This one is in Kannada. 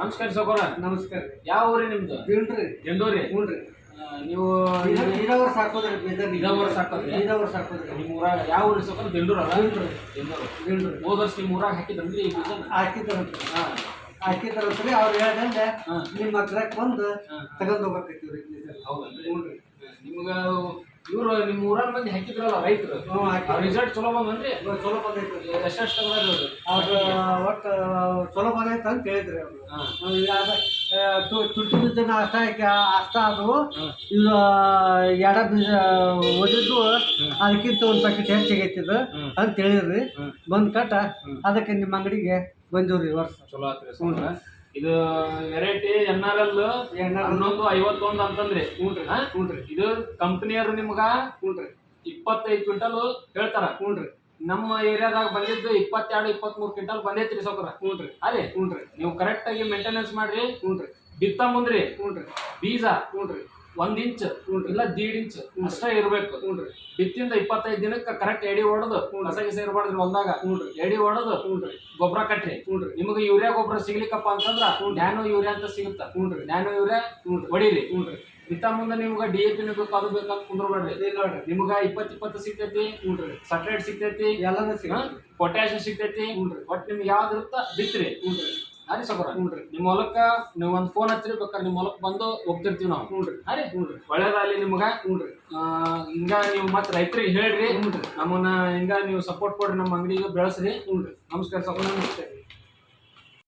ನಮಸ್ಕಾರ ಸೌಕರ. ನಮಸ್ಕಾರ. ಯಾವ ಊರಿ ನಿಮ್ದು? ದಿಲ್ರಿ. ಗೆಂದೂರಿ. ಹ್ಞೂನ್ರಿ. ನೀವು ನೀರಾವರಿ ಸಾಕೋದ್ರಿ. ನೀರಾವರಿ ಸಾಕೋದ್ರಿ. ನೀರಾವರಿ ಸಾಕೋದ್ರಿ. ನಿಮ್ಮ ಊರಾಗ ಯಾವ ಊರಿ ಸೌಕರ? ಗೆಂದೂರ. ದಿಲ್ರಿ. ಗೆಂದೂರು. ದಿಲ್ರಿ. ಹೋದ ವರ್ಷ ನಿಮ್ಮ ಊರಾಗ ಹಾಕಿದ್ರನ್ರಿ ಈ ಬೀಜ? ಹಾಕಿದ್ದಾರಂತ್ರಿ. ಹಾಂ ಹಾಕಿದ್ದಾರಂತ್ರಿ. ಅವ್ರು ಹೇಳ್ದಂಗೆ ನಿಮ್ಮ ಹತ್ರಕ್ಕೆ ಬಂದು ತಗೊಂಡು ಹೋಗ್ಬೇಕೈತಿವ್ರಿ. ಹೌದಲ್ರಿ? ಹ್ಞೂನ್ರಿ. ನಿಮ್ಗೆ ಇವ್ರು ನಿಮ್ಮ ಊರಾಗ ಮಂದಿ ಹಾಕಿದ್ರಲ್ಲ ರೈತರು, ರಿಸಲ್ಟ್ ಚಲೋ ಬಂದ್ರಿ? ಚಲೋ ಬಂದೈತ್ರಿ. ಎಷ್ಟೆಷ್ಟು ತಗೊಂಡ್ರಿ? ಅವ್ರು ಒಟ್ಟು ಚಲೋ ಬಂದೈತೆ ಅಂತ ಹೇಳಿದ್ರಿ ಅವರು. ತುಟ್ಟಿ ಬೀಜನ ಅಷ್ಟ ಅದು ಇದು ಎಡ ಬೀಜ ಓದಿದ್ದು ಅದಕ್ಕಿಂತ ಒಂದು ಪ್ಯಾಕೆಟ್ ಹೆಚ್ಚಿಗೈತಿದ್ದು ಅಂತ ಹೇಳಿದ್ರಿ. ಬಂದು ಕಟ್ಟ ಅದಕ್ಕೆ ನಿಮ್ಮ ಅಂಗಡಿಗೆ ಬಂದಿವ್ರಿ ವರ್ಷ. ಚಲೋ ಆತ್ರಿ ಸೌಕರ. ಇದು ವೆರೈಟಿ NRL 1151 ಅಂತಂದ್ರಿ. ಹ್ಞೂನ್ರಿ. ಇದು ಕಂಪ್ನಿಯವರು ನಿಮ್ಗ 25 ಕ್ವಿಂಟಲ್ ಹೇಳ್ತಾರ. ಹ್ಞೂನ್ರಿ. ನಮ್ಮ ಏರಿಯಾದಾಗ ಬಂದಿದ್ದು 22-23 ಕ್ವಿಂಟಲ್ ಬಂದೈತ್ರಿ ಸೌಕರ. ಹ್ಞೂನ್ರಿ. ಅದೇ ಹ್ಞೂನ್ರಿ. ನೀವು ಕರೆಕ್ಟ್ ಆಗಿ ಮೇಂಟೆನೆನ್ಸ್ ಮಾಡ್ರಿ. ಹ್ಞೂನ್ರಿ. ಬಿತ್ತ ಮುಂದ್ರಿ ಹ್ಞೂನ್ರಿ. ಬೀಜ 1 ಇಂಚ್ ಇಲ್ಲ 1.5 ಇಂಚ್ ಅಷ್ಟೇ ಇರ್ಬೇಕು. ಬಿತ್ತಿಂದ 25 ದಿನಕ್ಕೆ ಕರೆಕ್ಟ್ ಎಡಿ ಹೊಡೆದು ಕಸ ಗಿಸ ಇರಬಾರ್ದ್ರಿ ಹೊಲ್ದಾಗ. ಎಡಿ ಹೊಡೆದು ಗೊಬ್ಬರ ಕಟ್ರಿ. ನಿಮಗೆ ಯೂರಿಯಾ ಗೊಬ್ಬರ ಸಿಗ್ಲಿಕ್ಕಪ್ಪ ಅಂತಂದ್ರ ನ್ಯಾನೋ ಯೂರಿಯಾ ಅಂತ ಸಿಗುತ್ತ. ನ್ಯಾನೋ ಯೂರಿಯಾ ಹೊಡೀರಿ. ಬಿತ್ತ ಮುಂದೆ ನಿಮ್ಗೆ DAP ಬೇಕು ಅದು ಬೇಕಂತ ಕುಂದ್ರಬೇಡ್ರಿ. ನಿಮ್ಗ 20 ಸಿಗ್ತೈತಿ, ಸಟ್ರೇಟ್ ಸಿಗ್ತೈತಿ, ಎಲ್ಲಾನು ಸಿಗುತ್ತೆ, ಪೊಟ್ಯಾಶ್ ಸಿಗ್ತೈತಿ. ಒಟ್ಟು ನಿಮ್ಗೆ ಯಾವ್ದು ಇರುತ್ತ ಬಿತ್ರಿ. ಅರಿ ಸೌಕರ. ನಿಮ್ಮ ಹೊಲಕ್ಕ ನೀವು ಒಂದು ಫೋನ್ ಹಚ್ಚಿರಿ, ಬೇಕಾದ್ರೆ ನಿಮ್ಮ ಹೊಲಕ್ಕೆ ಬಂದು ಹೋಗ್ತಿರ್ತೀವಿ ನಾವು. ಅರಿ ಒಳ್ಳೇದಾಗಲಿ ನಿಮ್ಗ. ಹಿಂಗ ನೀವು ಮತ್ತೆ ರೈತರಿಗೆ ಹೇಳ್ರಿ, ನಮ್ಮನ್ನ ಹಿಂಗ ನೀವು ಸಪೋರ್ಟ್ ಕೊಡ್ರಿ, ನಮ್ಮ ಅಂಗಡಿಗೆ ಬೆಳೆಸ್ರಿ. ನಮಸ್ಕಾರ ಸೌಕರ. ನಮಸ್ತೆ.